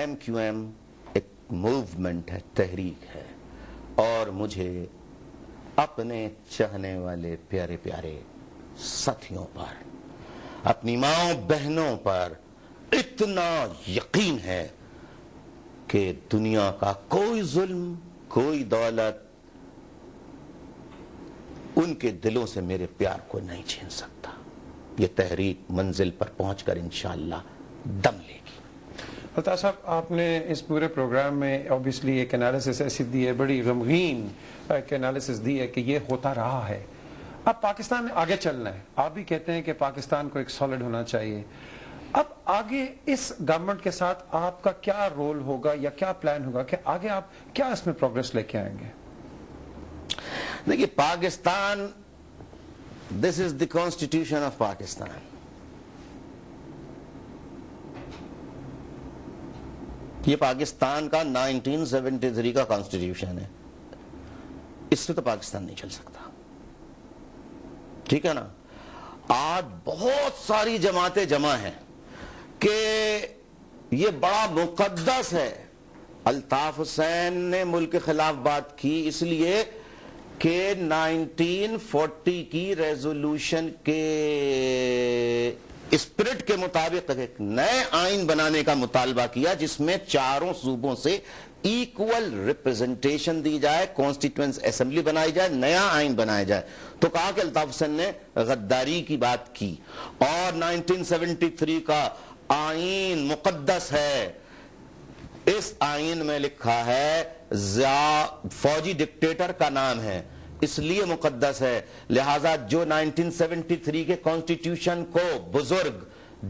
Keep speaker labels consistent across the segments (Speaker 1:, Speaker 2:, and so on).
Speaker 1: MQM ایک movement ہے, تحریک ہے, اور مجھے اپنے چاہنے والے پیارے پیارے ساتھیوں پر, اپنی ماں بہنوں پر اتنا یقین ہے کہ دنیا کا کوئی ظلم, کوئی دولت ان کے دلوں سے میرے پیار کو نہیں چھین سکتا. یہ تحریک منزل پر پہنچ کر انشاءاللہ دم لے گی.
Speaker 2: الطاف صاحب, آپ نے اس پورے پروگرام میں اوبیسلی ایک انالیسس ایسی دی ہے, بڑی غمگین ایک انالیسس دی ہے کہ یہ ہوتا رہا ہے. اب پاکستان میں آگے چلنا ہے. آپ بھی کہتے ہیں کہ پاکستان کو ایک سالڈ ہونا چاہیے. اب آگے اس گورنمنٹ کے ساتھ آپ کا کیا رول ہوگا یا کیا پلان ہوگا کہ آگے آپ کیا اس میں پروگریس لے کے آئیں گے؟
Speaker 1: دیکھیے, پاکستان, دس از دی کانسٹیٹیوشن آف پاکستان. یہ پاکستان کا 1973 کا کانسٹیٹیوشن ہے. اس سے تو پاکستان نہیں چل سکتا. ٹھیک ہے نا. آج بہت ساری جماعتیں جمع ہیں کہ یہ بڑا مقدس ہے. الطاف حسین نے ملک کے خلاف بات کی اس لیے کہ 1940 کی ریزولوشن کے اسپرٹ کے مطابق ایک نئے آئین بنانے کا مطالبہ کیا جس میں چاروں صوبوں سے ایکول ریپرزنٹیشن دی جائے, کانسٹیٹوئنٹ اسمبلی بنائی جائے, نیا آئین بنایا جائے. تو کہا کہ الطاف حسین نے غداری کی بات کی, اور 1973 کا آئین مقدس ہے. اس آئین میں لکھا ہے فوجی ڈکٹیٹر کا نام ہے, اس لیے مقدس ہے. لہذا جو 1973 کے کانسٹیٹیوشن کو بزرگ,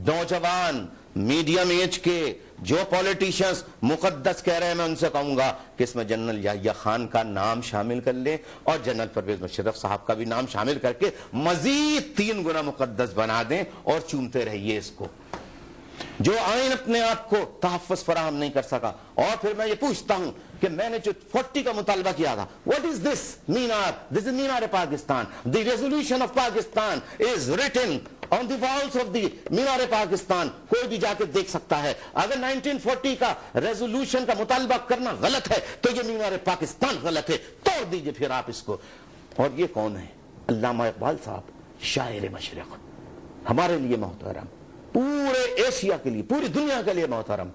Speaker 1: نوجوان, میڈیم ایج کے جو پولیٹیشنز مقدس کہہ رہے ہیں, میں ان سے کہوں گا کہ اس میں جنرل یحییٰ خان کا نام شامل کر لیں اور جنرل پرویز مشرف صاحب کا بھی نام شامل کر کے مزید 3 گنا مقدس بنا دیں اور چومتے رہیے اس کو, جو آئین اپنے آپ کو تحفظ فراہم نہیں کر سکا. اور پھر میں یہ پوچھتا ہوں کہ میں نے جو 40 کا مطالبہ کیا تھا, what is this Minar? this is Minar Pakistan. the resolution of Pakistan is written on the walls of the مینار پاکستان. کوئی بھی جا کے دیکھ سکتا ہے. اگر 1940 کا ریزولوشن کا مطالبہ کرنا غلط ہے تو یہ مینار پاکستان غلط ہے. توڑ دیجئے پھر آپ اس کو. اور یہ کون ہے؟ علامہ اقبال صاحب, شاعر مشرق, ہمارے لیے محترم, پورے ایشیا کے لیے, پوری دنیا کے لیے محترم.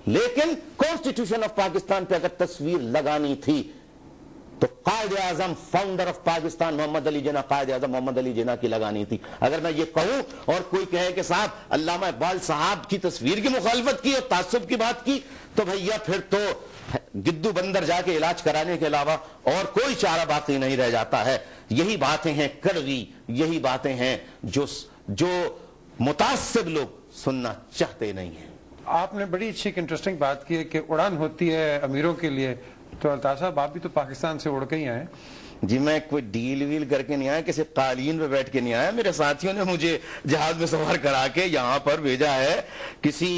Speaker 1: لیکن کانسٹیٹیوشن آف پاکستان پہ اگر تصویر لگانی تھی تو قائد اعظم, فاؤنڈر آف پاکستان محمد علی جناح, قائد اعظم محمد علی جناح کی لگانی تھی. اگر میں یہ کہوں اور کوئی کہے کہ صاحب علامہ اقبال صاحب کی تصویر کی مخالفت کی اور تعصب کی بات کی, تو بھیا پھر تو گدو بندر جا کے علاج کرانے کے علاوہ اور کوئی چارہ باقی نہیں رہ جاتا ہے. یہی باتیں ہیں کڑوی, یہی باتیں ہیں جو متعصب لوگ سننا چاہتے نہیں ہیں.
Speaker 2: آپ نے بڑی اچھی انٹرسٹنگ بات کی ہے کہ اڑان ہوتی ہے امیروں کے لیے. تو الطاف صاحب, آپ بھی تو پاکستان سے اڑ کے ہی آئے.
Speaker 1: جی, میں کوئی ڈیل ویل کر کے نہیں آیا, کسی قالین پہ بیٹھ کے نہیں آیا. میرے ساتھیوں نے مجھے جہاز میں سوار کرا کے یہاں پر بھیجا ہے. کسی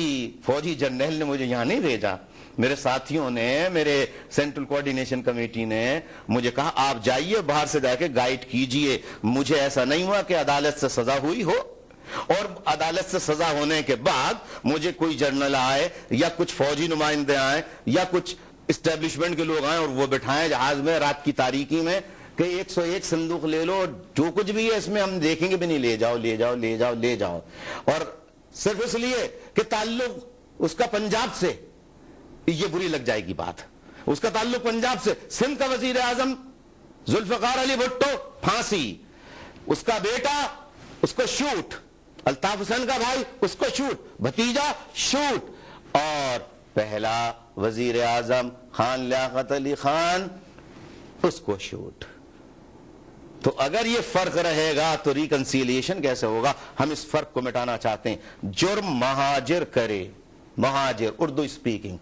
Speaker 1: فوجی جرنیل نے مجھے یہاں نہیں بھیجا. میرے ساتھیوں نے, میرے سینٹرل کوارڈینیشن کمیٹی نے مجھے کہا آپ جائیے, باہر سے جا کے گائیڈ کیجئے. مجھے ایسا نہیں ہوا کہ عدالت سے سزا ہوئی ہو اور عدالت سے سزا ہونے کے بعد مجھے کوئی جرنل آئے یا کچھ فوجی نمائندے آئے یا کچھ اسٹیبلشمنٹ کے لوگ آئیں اور وہ بٹھائیں جہاز میں رات کی تاریکی میں کہ 101 صندوق لے لو, جو کچھ بھی ہے اس میں ہم دیکھیں گے بھی نہیں, لے جاؤ لے جاؤ لے جاؤ لے جاؤ. اور صرف اس لیے کہ تعلق اس کا پنجاب سے, یہ بری لگ جائے گی بات, اس کا تعلق پنجاب سے. سندھ کا وزیر اعظم ذوالفقار علی بھٹو پھانسی, اس کا بیٹا اس کو شوٹ, الطاف حسین کا بھائی اس کو شوٹ, بھتیجا شوٹ, اور پہلا وزیر اعظم خان لیاقت علی خان اس کو شوٹ. تو اگر یہ فرق رہے گا تو ریکنسیلیشن کیسے ہوگا؟ ہم اس فرق کو مٹانا چاہتے ہیں. جرم مہاجر کرے, مہاجر اردو اسپیکنگ,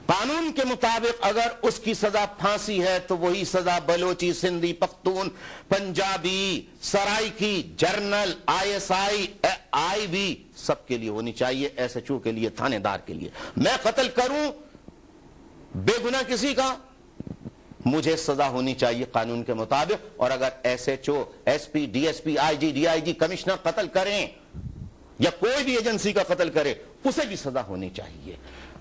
Speaker 1: قانون کے مطابق اگر اس کی سزا پھانسی ہے تو وہی سزا Balochi, Sindhi, Pakhtun, Punjabi, Saraiki, general, ISI, IB سب کے لیے ہونی چاہیے. SHO کے لیے, تھانے دار کے لیے. میں قتل کروں بے گناہ کسی کا, مجھے سزا ہونی چاہیے قانون کے مطابق. اور اگر SHO, SP, DSP, IG, DIG, commissioner قتل کریں یا کوئی بھی ایجنسی کا قتل کرے, اسے بھی سزا ہونی چاہیے.